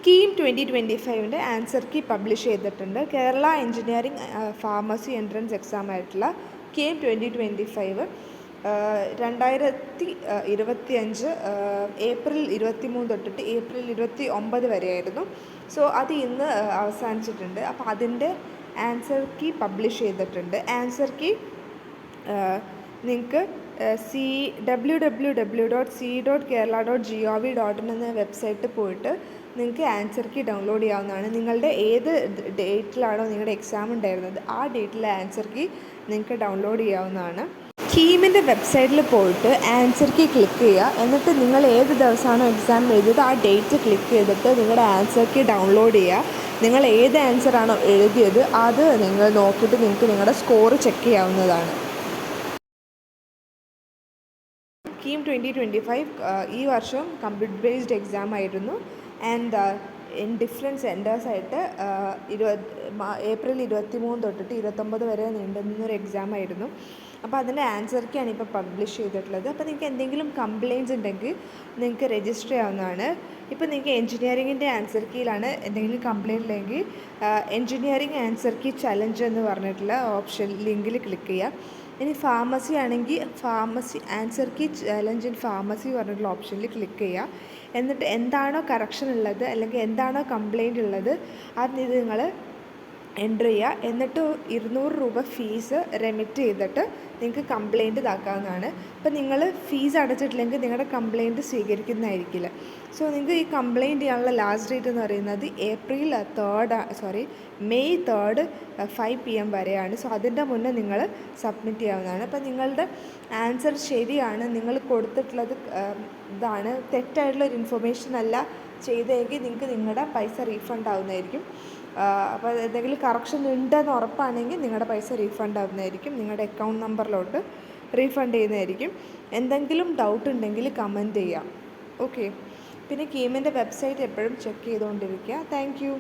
KEAM 2025 answer key publish ചെയ്തിട്ടുണ്ട്. Kerala engineering pharmacy entrance exam ആയിട്ടുള്ള KEAM 2025 2025 April 23 തൊട്ടിട്ട് ഏപ്രിൽ 29 വരെയായിരുന്നു. സോ അത് ഇന്ന് അവസാനിച്ചിട്ടുണ്ട്. അപ്പോൾ അതിൻ്റെ ആൻസർ കീ പബ്ലിഷ് ചെയ്തിട്ടുണ്ട്. ആൻസർ കീ നിങ്ങൾക്ക് www.c.kerala.gov.in എന്ന വെബ്സൈറ്റിൽ പോയിട്ട് നിങ്ങൾക്ക് ആൻസർ കീ ഡൗൺലോഡ് ചെയ്യാവുന്നതാണ്. നിങ്ങളുടെ ഏത് ഡേറ്റിലാണോ നിങ്ങളുടെ എക്സാം ഉണ്ടായിരുന്നത് ആ ഡേറ്റിലെ ആൻസർ കീ നിങ്ങൾക്ക് ഡൗൺലോഡ് ചെയ്യാവുന്നതാണ്. കീമിൻ്റെ വെബ്സൈറ്റിൽ പോയിട്ട് ആൻസർ കീ ക്ലിക്ക് ചെയ്യുക. എന്നിട്ട് നിങ്ങൾ ഏത് ദിവസമാണോ എക്സാം എഴുതിയത് ആ ഡേറ്റ് ക്ലിക്ക് ചെയ്തിട്ട് നിങ്ങളുടെ ആൻസർ കീ ഡൗൺലോഡ് ചെയ്യുക. നിങ്ങൾ ഏത് ആൻസറാണോ എഴുതിയത് അത് നിങ്ങൾ നോക്കിയിട്ട് നിങ്ങൾക്ക് നിങ്ങളുടെ സ്കോർ ചെക്ക് ചെയ്യാവുന്നതാണ്. കീം 2025 ഈ വർഷം കമ്പ്യൂട്ടർ ബേസ്ഡ് എക്സാം ആയിരുന്നു. ആൻഡ് ഇൻ ഡിഫറെൻറ്റ് സെൻറ്റേഴ്സായിട്ട് ഏപ്രിൽ 23 തൊട്ടിട്ട് 29 വരെ നീണ്ടുനിന്നൊരു എക്സാം ആയിരുന്നു. അപ്പോൾ അതിൻ്റെ ആൻസർ കീയാണ് ഇപ്പോൾ പബ്ലിഷ് ചെയ്തിട്ടുള്ളത്. അപ്പോൾ നിങ്ങൾക്ക് എന്തെങ്കിലും കംപ്ലയിൻറ്റ്സ് ഉണ്ടെങ്കിൽ നിങ്ങൾക്ക് രജിസ്റ്റർ ചെയ്യാവുന്നതാണ്. ഇപ്പോൾ നിങ്ങൾക്ക് എഞ്ചിനീയറിങ്ങിൻ്റെ ആൻസർ കീയിലാണ് എന്തെങ്കിലും കംപ്ലയിൻ്റ് ഉണ്ടെങ്കിൽ എഞ്ചിനീയറിംഗ് ആൻസർ കീ ചലഞ്ച് എന്ന് പറഞ്ഞിട്ടുള്ള ഓപ്ഷൻ ലിങ്കിൽ ക്ലിക്ക് ചെയ്യുക. ഇനി ഫാർമസി ആണെങ്കിൽ pharmacy answer key challenge in pharmacy പറഞ്ഞിട്ടുള്ള ഓപ്ഷനിൽ ക്ലിക്ക് ചെയ്യുക. എന്നിട്ട് എന്താണോ കറക്ഷൻ ഉള്ളത് അല്ലെങ്കിൽ എന്താണോ കംപ്ലയിൻ്റ് ഉള്ളത് അത് നിങ്ങൾ എൻ്റർ ചെയ്യുക. എന്നിട്ട് 200 രൂപ ഫീസ് റെമിറ്റ് ചെയ്തിട്ട് നിങ്ങൾക്ക് കംപ്ലയിൻറ്റ് ഇതാക്കാവുന്നതാണ്. ഇപ്പം നിങ്ങൾ ഫീസ് അടച്ചിട്ടില്ലെങ്കിൽ നിങ്ങളുടെ കംപ്ലയിൻറ്റ് സ്വീകരിക്കുന്നതായിരിക്കില്ല. സോ നിങ്ങൾക്ക് ഈ കംപ്ലയിൻറ്റ് ചെയ്യാനുള്ള ലാസ്റ്റ് ഡേറ്റ് എന്ന് പറയുന്നത് മെയ് 3 5 PM വരെയാണ്. സോ അതിൻ്റെ മുന്നേ നിങ്ങൾ സബ്മിറ്റ് ചെയ്യാവുന്നതാണ്. അപ്പം നിങ്ങളുടെ ആൻസർ ശരിയാണ്, നിങ്ങൾ കൊടുത്തിട്ടുള്ളത് ഇതാണ്, തെറ്റായിട്ടുള്ളൊരു ഇൻഫർമേഷൻ അല്ല ചെയ്തതെങ്കിൽ നിങ്ങൾക്ക് നിങ്ങളുടെ പൈസ റീഫണ്ട് ആവുന്നതായിരിക്കും. അപ്പോൾ എന്തെങ്കിലും കറക്ഷൻ ഉണ്ടെന്ന് ഉറപ്പാണെങ്കിൽ നിങ്ങളുടെ പൈസ റീഫണ്ട് ആവുന്നതായിരിക്കും. നിങ്ങളുടെ അക്കൗണ്ട് നമ്പറിലോട്ട് റീഫണ്ട് ചെയ്യുന്നതായിരിക്കും. എന്തെങ്കിലും ഡൗട്ട് ഉണ്ടെങ്കിൽ കമൻറ്റ് ചെയ്യാം. ഓക്കെ. പിന്നെ കീമിൻ്റെ വെബ്സൈറ്റ് എപ്പോഴും ചെക്ക് ചെയ്തുകൊണ്ടിരിക്കുക. Thank you.